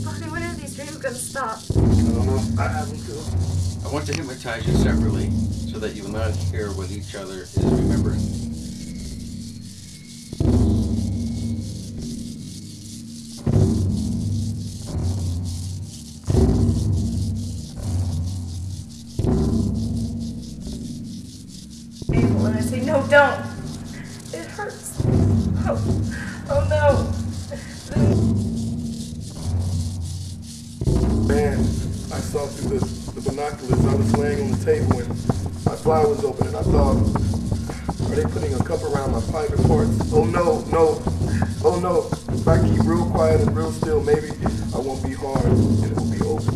Bonnie, when are these dreams gonna stop? I don't know. I have them too. I want to hypnotize you separately so that you will not hear what each other is remembering. When I say no, don't. It hurts. Oh no. Man, I saw through the binoculars. I was laying on the table and my fly was open and I thought, are they putting a cup around my private parts? Oh no, no, oh no. If I keep real quiet and real still, maybe I won't be harmed and it will be over.